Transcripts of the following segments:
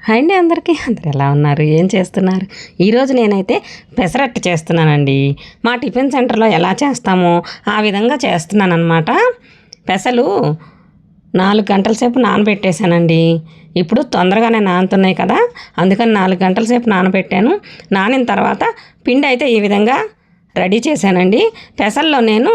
Hi అండి అందరికీ. అందరు ఎలా ఉన్నారు, ఏం చేస్తున్నారు? ఈరోజు నేనైతే పెసరట్టు చేస్తున్నానండి. మా టిఫిన్ సెంటర్లో ఎలా చేస్తామో ఆ విధంగా చేస్తున్నాను అనమాట. పెసలు 4 గంటల సేపు నానబెట్టేశానండి. ఇప్పుడు తొందరగానే నానుతున్నాయి కదా, అందుకని 4 గంటల సేపు నానబెట్టాను. నానిన తర్వాత పిండి అయితే ఈ విధంగా రెడీ చేశానండి. పెసల్లో నేను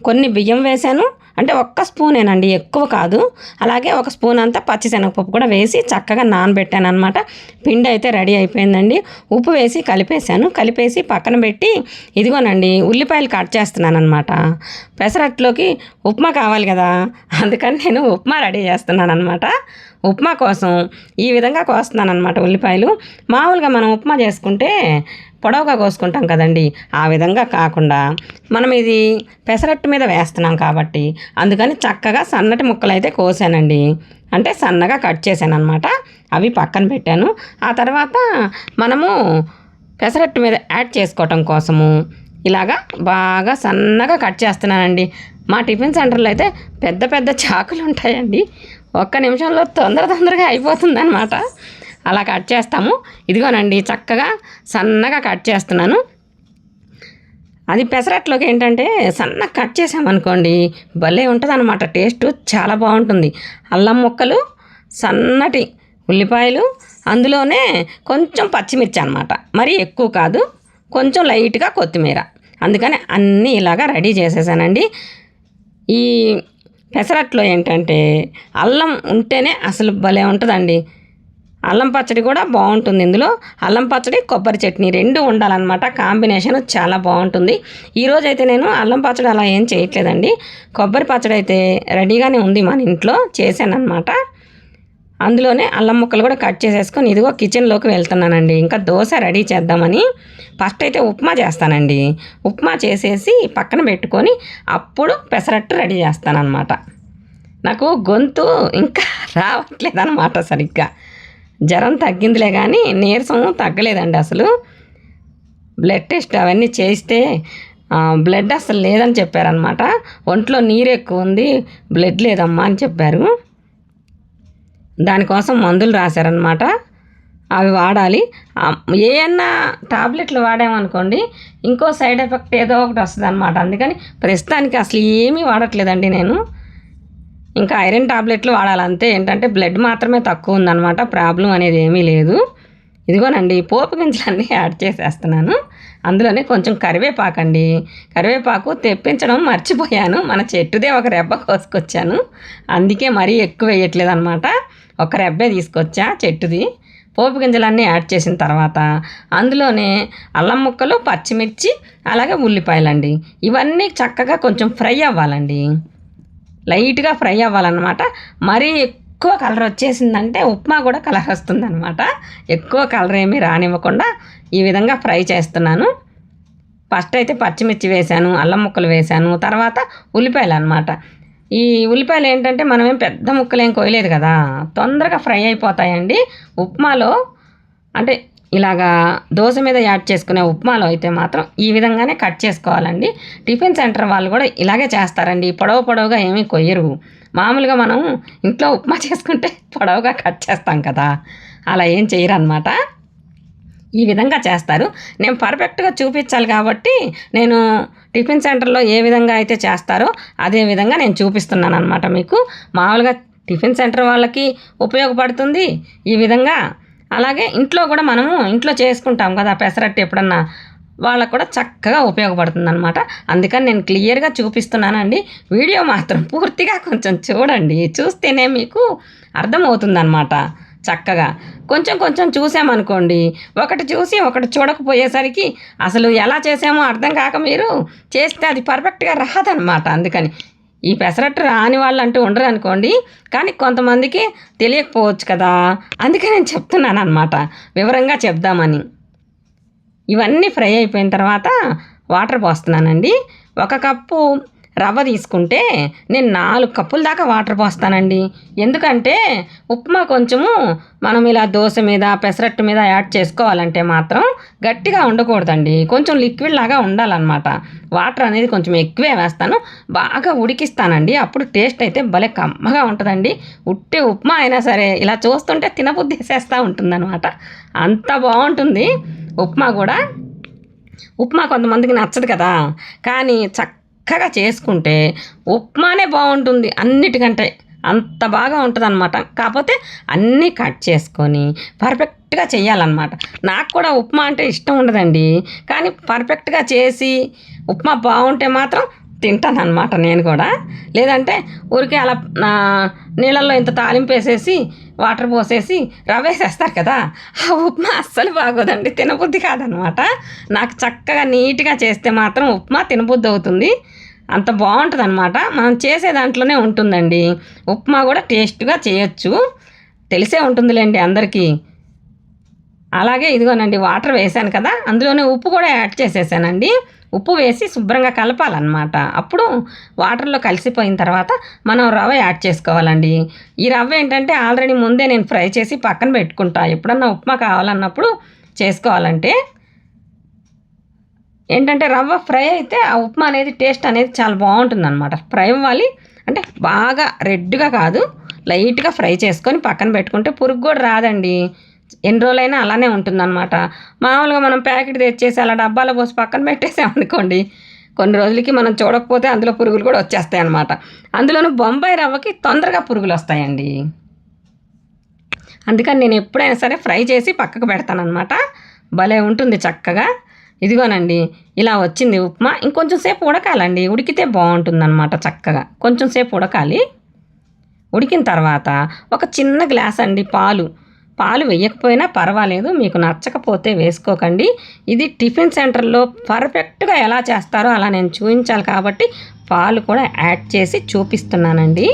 కొన్ని బియ్యం వేశాను, అంటే ఒక్క స్పూనేనండి, ఎక్కువ కాదు. అలాగే ఒక స్పూన్ అంతా పచ్చిశనగపప్పు కూడా వేసి చక్కగా నానబెట్టాను అనమాట. పిండి అయితే రెడీ అయిపోయిందండి. ఉప్పు వేసి కలిపేసి పక్కన పెట్టి ఇదిగోనండి ఉల్లిపాయలు కట్ చేస్తున్నాను అనమాట. పెసరట్లోకి ఉప్మా కావాలి కదా, అందుకని నేను ఉప్మా రెడీ చేస్తున్నాను అనమాట. ఉప్మా కోసం ఈ విధంగా కోస్తున్నాను అనమాట ఉల్లిపాయలు. మామూలుగా మనం ఉప్మా చేసుకుంటే పొడవుగా కోసుకుంటాం కదండి, ఆ విధంగా కాకుండా మనం ఇది పెసరట్టు మీద వేస్తున్నాం కాబట్టి అందుకని చక్కగా సన్నటి ముక్కలు అయితే కోసానండి. అంటే సన్నగా కట్ చేశాను అనమాట. అవి పక్కన పెట్టాను. ఆ తర్వాత మనము పెసరట్టు మీద యాడ్ చేసుకోవటం కోసము ఇలాగా బాగా సన్నగా కట్ చేస్తున్నానండి. మా టిఫిన్ సెంటర్లో అయితే పెద్ద పెద్ద చాకులు ఉంటాయండి, ఒక్క నిమిషంలో తొందరగా అయిపోతుంది అనమాట. అలా కట్ చేస్తాము. ఇదిగోనండి చక్కగా సన్నగా కట్ చేస్తున్నాను. అది పెసరట్లోకి ఏంటంటే సన్నగా కట్ చేసామనుకోండి భలే ఉంటుంది అనమాట. టేస్ట్ చాలా బాగుంటుంది. అల్లం ముక్కలు, సన్నటి ఉల్లిపాయలు, అందులోనే కొంచెం పచ్చిమిర్చి అనమాట, మరీ ఎక్కువ కాదు, కొంచెం లైట్గా కొత్తిమీర. అందుకని అన్నీ ఇలాగా రెడీ చేసేసానండి. ఈ పెసరట్లో ఏంటంటే అల్లం ఉంటేనే అసలు భలే ఉంటుందండి. అల్లం పచ్చడి కూడా బాగుంటుంది. ఇందులో అల్లం పచ్చడి, కొబ్బరి చట్నీ 2 ఉండాలన్నమాట. కాంబినేషన్ చాలా బాగుంటుంది. ఈరోజు అయితే నేను అల్లం పచ్చడి అలా ఏం చేయట్లేదండి. కొబ్బరి పచ్చడి అయితే రెడీగానే ఉంది, మన ఇంట్లో చేశాను అనమాట. అందులోనే అల్లం ముక్కలు కూడా కట్ చేసేసుకొని ఇదిగో కిచెన్లోకి వెళ్తున్నానండి. ఇంకా దోశ రెడీ చేద్దామని. ఫస్ట్ అయితే ఉప్మా చేస్తానండి. ఉప్మా చేసేసి పక్కన పెట్టుకొని అప్పుడు పెసరట్టు రెడీ చేస్తానన్నమాట. నాకు గొంతు ఇంకా రావట్లేదన్నమాట సరిగ్గా. జ్వరం తగ్గిందిలే కానీ నీరసం తగ్గలేదండి అసలు. బ్లడ్ టెస్ట్ అవన్నీ చేస్తే బ్లడ్ అసలు లేదని చెప్పారనమాట. ఒంట్లో నీరు ఎక్కువ ఉంది, బ్లడ్ లేదమ్మా అని చెప్పారు. దానికోసం మందులు రాశారనమాట, అవి వాడాలి. ఏమన్నా టాబ్లెట్లు వాడామనుకోండి ఇంకో సైడ్ ఎఫెక్ట్ ఏదో ఒకటి వస్తుంది అనమాట. అందుకని ప్రస్తుతానికి అసలు ఏమీ వాడట్లేదండి నేను. ఇంకా ఐరన్ టాబ్లెట్లు వాడాలంతే. ఏంటంటే బ్లడ్ మాత్రమే తక్కువ ఉందన్నమాట, ప్రాబ్లం అనేది ఏమీ లేదు. ఇదిగోనండి పోపు గింజలన్నీ యాడ్ చేసేస్తున్నాను. అందులోనే కొంచెం కరివేపాకండి. కరివేపాకు తెప్పించడం మర్చిపోయాను, మన చెట్టుదే ఒక రెబ్బ కోసుకొచ్చాను, అందుకే మరీ ఎక్కువ వేయట్లేదు అనమాట. ఒక రెబ్బే తీసుకొచ్చా చెట్టుది. పోపు గింజలన్నీ యాడ్ చేసిన తర్వాత అందులోనే అల్లం ముక్కలు, పచ్చిమిర్చి, అలాగే ఉల్లిపాయలండి. ఇవన్నీ చక్కగా కొంచెం ఫ్రై అవ్వాలండి, లైట్గా ఫ్రై అవ్వాలన్నమాట. మరీ ఎక్కువ కలర్ వచ్చేసిందంటే ఉప్మా కూడా కలర్ వస్తుంది అనమాట. ఎక్కువ కలర్ ఏమీ రానివ్వకుండా ఈ విధంగా ఫ్రై చేస్తున్నాను. ఫస్ట్ అయితే పచ్చిమిర్చి వేశాను, అల్లం ముక్కలు వేశాను, తర్వాత ఉల్లిపాయలు అనమాట. ఈ ఉల్లిపాయలు ఏంటంటే మనమేం పెద్ద ముక్కలు ఏం కోయలేదు కదా, తొందరగా ఫ్రై అయిపోతాయండి. ఉప్మాలో అంటే ఇలాగా దోశ మీద యాడ్ చేసుకునే ఉప్మాలో అయితే మాత్రం ఈ విధంగానే కట్ చేసుకోవాలండి. టిఫిన్ సెంటర్ వాళ్ళు కూడా ఇలాగే చేస్తారండి, పొడవుగా ఏమీ కొయ్యరు. మామూలుగా మనం ఇంట్లో ఉప్మా చేసుకుంటే పొడవుగా కట్ చేస్తాం కదా, అలా ఏం చేయరు అనమాట. ఈ విధంగా చేస్తారు. నేను పర్ఫెక్ట్గా చూపించాలి కాబట్టి నేను టిఫిన్ సెంటర్లో ఏ విధంగా అయితే చేస్తారో అదే విధంగా నేను చూపిస్తున్నాను అనమాట మీకు. మామూలుగా టిఫిన్ సెంటర్ వాళ్ళకి ఉపయోగపడుతుంది ఈ విధంగా. అలాగే ఇంట్లో కూడా మనము ఇంట్లో చేసుకుంటాం కదా పెసరట్టు, ఎప్పుడన్నా వాళ్ళకు కూడా చక్కగా ఉపయోగపడుతుంది అనమాట. అందుకని నేను క్లియర్గా చూపిస్తున్నానండి. వీడియో మాత్రం పూర్తిగా కొంచెం చూడండి, చూస్తేనే మీకు అర్థమవుతుందన్నమాట. చక్కగా కొంచెం చూసామనుకోండి, ఒకటి చూసి ఒకటి చూడకపోయేసరికి అసలు ఎలా చేసామో అర్థం కాక మీరు చేస్తే అది పర్ఫెక్ట్గా రాదనమాట. అందుకని ఈ పెసరట్టు రాని వాళ్ళు అంటూ ఉండరు అనుకోండి, కానీ కొంతమందికి తెలియకపోవచ్చు కదా, అందుకే నేను చెప్తున్నాను అనమాట, వివరంగా చెప్దామని. ఇవన్నీ ఫ్రై అయిపోయిన తర్వాత వాటర్ పోస్తున్నానండి. 1 కప్పు రవ్వ తీసుకుంటే నేను 4 కప్పుల దాకా వాటర్ పోస్తానండి. ఎందుకంటే ఉప్మా కొంచెము మనం ఇలా దోశ మీద పెసరట్టు మీద యాడ్ చేసుకోవాలంటే మాత్రం గట్టిగా ఉండకూడదండి, కొంచెం లిక్విడ్ లాగా ఉండాలన్నమాట. వాటర్ అనేది కొంచెం ఎక్కువే వేస్తాను, బాగా ఉడికిస్తానండి. అప్పుడు టేస్ట్ అయితే భలే కమ్మగా ఉంటుందండి. ఉట్టి ఉప్మా అయినా సరే ఇలా చూస్తుంటే తినబుద్ధి వేసేస్తూ ఉంటుందన్నమాట. అంత బాగుంటుంది ఉప్మా కూడా. ఉప్మా కొంతమందికి నచ్చదు కదా, కానీ చక్కగా చేసుకుంటే ఉప్మానే బాగుంటుంది అన్నిటికంటే. అంత బాగా ఉంటుంది అనమాట. కాకపోతే అన్నీ కట్ చేసుకొని పర్ఫెక్ట్గా చేయాలన్నమాట. నాకు కూడా ఉప్మా అంటే ఇష్టం ఉండదండి, కానీ పర్ఫెక్ట్గా చేసి ఉప్మా బాగుంటే మాత్రం తింటాను అనమాట నేను కూడా. లేదంటే ఊరికే అలా నీళ్ళల్లో ఇంత తాలింపు వేసేసి వాటర్ పోసేసి రవ్వ వేసేస్తారు కదా, ఆ ఉప్మా అస్సలు బాగోదండి, తినబుద్ధి కాదనమాట. నాకు చక్కగా నీట్గా చేస్తే మాత్రం ఉప్మా తినబుద్ధి అవుతుంది. అంత బాగుంటుంది అనమాట. మనం చేసే దాంట్లోనే ఉంటుందండి. ఉప్మా కూడా టేస్ట్గా చేయొచ్చు, తెలిసే ఉంటుందిలేండి అందరికీ. అలాగే ఇదిగోనండి వాటర్ వేసాను కదా, అందులోనే ఉప్పు కూడా యాడ్ చేసేసానండి. ఉప్పు వేసి శుభ్రంగా కలపాలన్నమాట. అప్పుడు వాటర్లో కలిసిపోయిన తర్వాత మనం రవ్వ యాడ్ చేసుకోవాలండి. ఈ రవ్వ ఏంటంటే ఆల్రెడీ ముందే నేను ఫ్రై చేసి పక్కన పెట్టుకుంటా, ఎప్పుడన్నా ఉప్మా కావాలన్నప్పుడు చేసుకోవాలంటే. ఏంటంటే రవ్వ ఫ్రై అయితే ఆ ఉప్మా అనేది టేస్ట్ అనేది చాలా బాగుంటుంది అనమాట. ఫ్రై అవ్వాలి అంటే బాగా రెడ్గా కాదు, లైట్గా ఫ్రై చేసుకొని పక్కన పెట్టుకుంటే పురుగు కూడా రాదండి. ఎన్ని రోజులైనా అలానే ఉంటుందన్నమాట. మామూలుగా మనం ప్యాకెట్ తెచ్చేసి అలా డబ్బాలో పోసి పక్కన పెట్టేసామనుకోండి, కొన్ని రోజులకి మనం చూడకపోతే అందులో పురుగులు కూడా వచ్చేస్తాయి అన్నమాట. అందులోనూ బొంబాయి రవ్వకి తొందరగా పురుగులు వస్తాయండి. అందుకని నేను ఎప్పుడైనా సరే ఫ్రై చేసి పక్కకు పెడతానమాట. భలే ఉంటుంది చక్కగా. ఇదిగోనండి ఇలా వచ్చింది ఉప్మా. ఇంకొంచెం సేపు ఉడకాలండి, ఉడికితే బాగుంటుందన్నమాట. చక్కగా కొంచెం సేపు ఉడకాలి. ఉడికిన తర్వాత ఒక చిన్న గ్లాస్ అండి పాలు వేయకపోయినా పర్వాలేదు, మీకు నచ్చకపోతే వేసుకోకండి. ఇది టిఫిన్ సెంటర్లో పర్ఫెక్ట్గా ఎలా చేస్తారో అలా నేను చూపించాలి కాబట్టి పాలు కూడా యాడ్ చేసి చూపిస్తున్నానండి.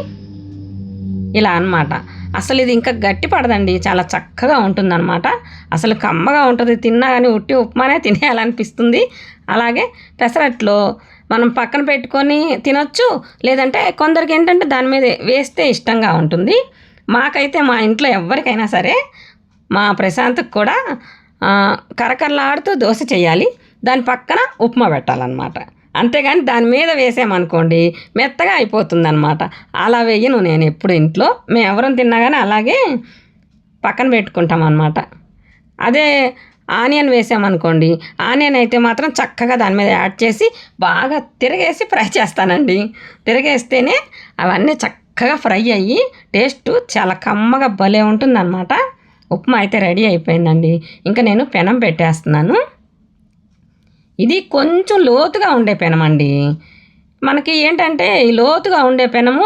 ఇలా అన్నమాట. అసలు ఇది ఇంకా గట్టి పడదండి, చాలా చక్కగా ఉంటుందన్నమాట. అసలు కమ్మగా ఉంటుంది, తిన్నా కానీ ఉట్టి ఉప్మానే తినేయాలనిపిస్తుంది. అలాగే పెసరట్లో మనం పక్కన పెట్టుకొని తినొచ్చు, లేదంటే కొందరికి ఏంటంటే దాని మీద వేస్తే ఇష్టంగా ఉంటుంది. మాకైతే మా ఇంట్లో ఎవరికైనా సరే, మా ప్రశాంత్కి కూడా కరకరలాడుతూ దోశ చేయాలి, దాని పక్కన ఉప్మా పెట్టాలన్నమాట. అంతేగాని దాని మీద వేసామనుకోండి మెత్తగా అయిపోతుందన్నమాట. అలా వేయను నేను ఎప్పుడు ఇంట్లో. మేము ఎవరం తిన్నా కానీ అలాగే పక్కన పెట్టుకుంటాం అన్నమాట. అదే ఆనియన్ వేసామనుకోండి, ఆనియన్ అయితే మాత్రం చక్కగా దాని మీద యాడ్ చేసి బాగా తిరగేసి ఫ్రై చేస్తానండి. తిరగేస్తేనే అవన్నీ చక్కగా ఫ్రై అయ్యి టేస్ట్ చాలా కమ్మగా భలే ఉంటుందన్నమాట. ఉప్మా అయితే రెడీ అయిపోయిందండి. ఇంకా నేను పెనం పెట్టేస్తున్నాను. ఇది కొంచెం లోతుగా ఉండే పెనం అండి. మనకి ఏంటంటే ఈ లోతుగా ఉండే పెనము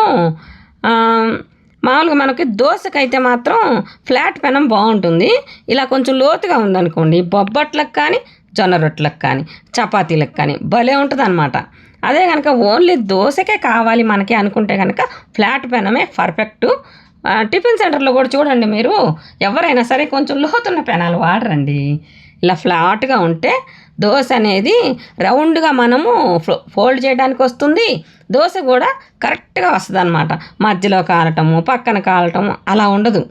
మామూలుగా మనకి దోశకైతే మాత్రం ఫ్లాట్ పెనం బాగుంటుంది. ఇలా కొంచెం లోతుగా ఉందనుకోండి, బొబ్బట్లకు కానీ జొన్న రొట్టెలకు కానీ చపాతీలకు కానీ భలే ఉంటుంది అనమాట. అదే కనుక ఓన్లీ దోశకే కావాలి మనకి అనుకుంటే కనుక ఫ్లాట్ పెనమే పర్ఫెక్టు. టిఫిన్ సెంటర్లో కూడా చూడండి మీరు, ఎవరైనా సరే కొంచెం లోతున్న పెనాలు వాడరండి. ఇలా ఫ్లాట్గా ఉంటే దోశ అనేది రౌండ్గా మనము ఫోల్డ్ చేయడానికి వస్తుంది, దోశ కూడా కరెక్ట్గా వస్తుంది అనమాట. మధ్యలో కాలటము పక్కన కాలటము అలా ఉండదు.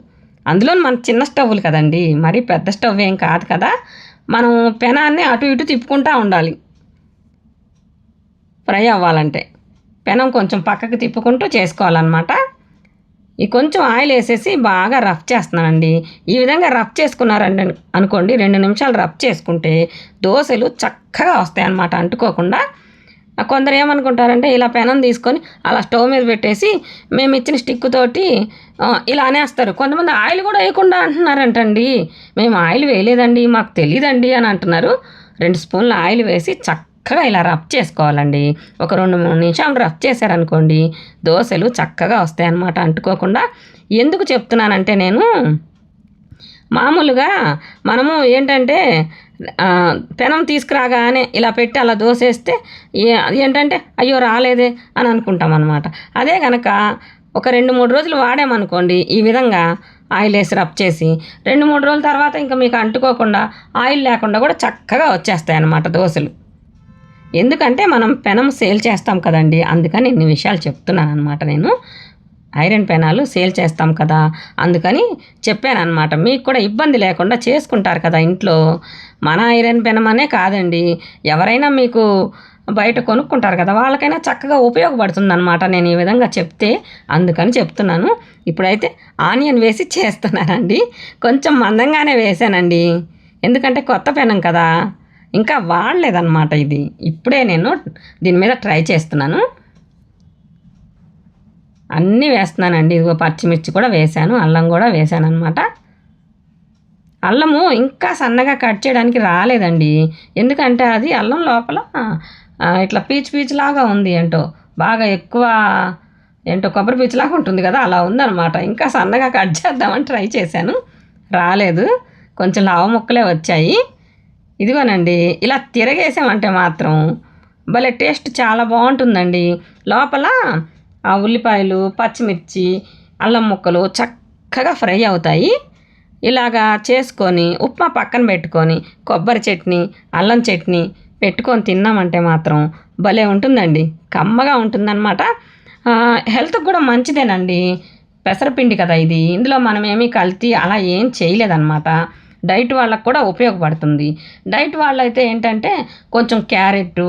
అందులో మన చిన్న స్టవ్లు కదండి, మరి పెద్ద స్టవ్ ఏం కాదు కదా. మనం పెనాన్ని అటు ఇటు తిప్పుకుంటూ ఉండాలి ఫ్రై అవ్వాలంటే. పెనం కొంచెం పక్కకు తిప్పుకుంటూ చేసుకోవాలన్నమాట. ఈ కొంచెం ఆయిల్ వేసేసి బాగా రఫ్ చేస్తున్నానండి. ఈ విధంగా రఫ్ చేసుకున్నారండి అనుకోండి, 2 నిమిషాలు రఫ్ చేసుకుంటే దోశలు చక్కగా వస్తాయి అన్నమాట, అంటుకోకుండా. కొందరు ఏమనుకుంటారంటే ఇలా పెనం తీసుకొని అలా స్టవ్ మీద పెట్టేసి మేము ఇచ్చిన స్టిక్ తోటి ఇలా అనేస్తారు. కొంతమంది ఆయిల్ కూడా వేయకుండా అంటున్నారంటండి. మేము ఆయిల్ వేయలేదండి, మాకు తెలియదండి అని అంటున్నారు. 2 స్పూన్ల ఆయిల్ వేసి చక్కగా ఇలా రఫ్ చేసుకోవాలండి. ఒక 2-3 నిమిషాలు రఫ్ చేశారనుకోండి దోశలు చక్కగా వస్తాయన్నమాట, అంటుకోకుండా. ఎందుకు చెప్తున్నానంటే నేను మామూలుగా మనము ఏంటంటే పెనం తీసుకురాగానే ఇలా పెట్టి అలా దోశ వేస్తే ఏంటంటే అయ్యో రాలేదే అని అనుకుంటాం అనమాట. అదే కనుక ఒక 2-3 రోజులు వాడామనుకోండి, ఈ విధంగా ఆయిల్ వేసి రబ్ చేసి 2-3 రోజుల తర్వాత ఇంకా మీకు అంటుకోకుండా ఆయిల్ లేకుండా కూడా చక్కగా వచ్చేస్తాయి అన్నమాట దోశలు. ఎందుకంటే మనం పెనం సేల్ చేస్తాం కదండి, అందుకని ఇన్ని విషయాలు చెప్తున్నాను అనమాట. నేను ఐరన్ పెనాలు సేల్ చేస్తాం కదా, అందుకని చెప్పాను అనమాట. మీకు కూడా ఇబ్బంది లేకుండా చేసుకుంటారు కదా ఇంట్లో. మన ఐరన్ పెనం అనే కాదండి, ఎవరైనా మీకు బయట కొనుక్కుంటారు కదా, వాళ్ళకైనా చక్కగా ఉపయోగపడుతుంది అనమాట నేను ఈ విధంగా చెప్తే, అందుకని చెప్తున్నాను. ఇప్పుడైతే ఆనియన్ వేసి చేస్తున్నానండి. కొంచెం మందంగానే వేసానండి, ఎందుకంటే కొత్త పెనం కదా, ఇంకా వాడలేదన్నమాట ఇది. ఇప్పుడే నేను దీని మీద ట్రై చేస్తున్నాను. అన్నీ వేస్తున్నానండి. ఇదిగో పచ్చిమిర్చి కూడా వేసాను, అల్లం కూడా వేసాను అనమాట. అల్లము ఇంకా సన్నగా కట్ చేయడానికి రాలేదండి, ఎందుకంటే అది అల్లం లోపల ఇట్లా పీచు పీచులాగా ఉంది. ఏంటో బాగా ఎక్కువ ఏంటో కొబ్బరి పీచులాగా ఉంటుంది కదా, అలా ఉందన్నమాట. ఇంకా సన్నగా కట్ చేద్దామని ట్రై చేశాను, రాలేదు. కొంచెం లావు ముక్కలే వచ్చాయి. ఇదిగోనండి, ఇలా తిరగేసామంటే మాత్రం భలే టేస్ట్ చాలా బాగుంటుందండి. లోపల ఆ ఉల్లిపాయలు, పచ్చిమిర్చి, అల్లం ముక్కలు చక్కగా ఫ్రై అవుతాయి. ఇలాగా చేసుకొని ఉప్మా పక్కన పెట్టుకొని కొబ్బరి చట్నీ, అల్లం చట్నీ పెట్టుకొని తిన్నామంటే మాత్రం భలే ఉంటుందండి, కమ్మగా ఉంటుందన్నమాట. హెల్త్కి కూడా మంచిదేనండి. పెసరపిండి కదా ఇది, ఇందులో మనం ఏమీ కల్తీ అలా ఏం చేయలేదన్నమాట. డైట్ వాళ్ళకు కూడా ఉపయోగపడుతుంది. డైట్ వాళ్ళైతే ఏంటంటే కొంచెం క్యారెట్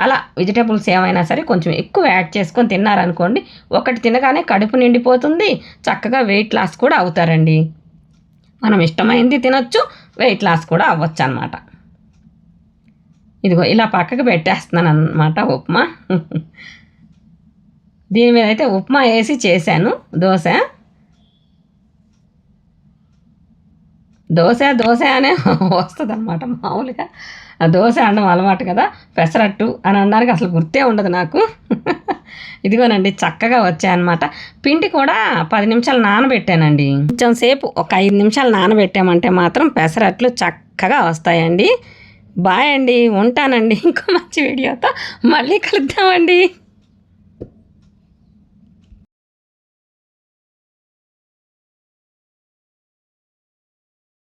అలా వెజిటేబుల్స్ ఏమైనా సరే కొంచెం ఎక్కువ యాడ్ చేసుకొని తిన్నారనుకోండి, ఒకటి తినగానే కడుపు నిండిపోతుంది, చక్కగా వెయిట్ లాస్ కూడా అవుతారండి. మనం ఇష్టమైంది తినొచ్చు, వెయిట్ లాస్ కూడా అవ్వచ్చు అనమాట. ఇదిగో ఇలా పక్కకు పెట్టేస్తున్నాను అనమాట ఉప్మా. దీని మీద అయితే ఉప్మా వేసి చేశాను దోశ. దోశ అనే వస్తుంది అనమాట. మామూలుగా దోశ అనడం అలవాటు కదా, పెసరట్టు అని అనడానికి అసలు గుర్తే ఉండదు నాకు. ఇదిగోనండి చక్కగా వచ్చాయన్నమాట. పిండి కూడా 10 నిమిషాలు నానబెట్టానండి. కొంచెం సేపు ఒక 5 నిమిషాలు నానబెట్టామంటే మాత్రం పెసరట్లు చక్కగా వస్తాయండి. బాయ్ అండి, ఉంటానండి. ఇంకో మంచి వీడియోతో మళ్ళీ కలుద్దామండి.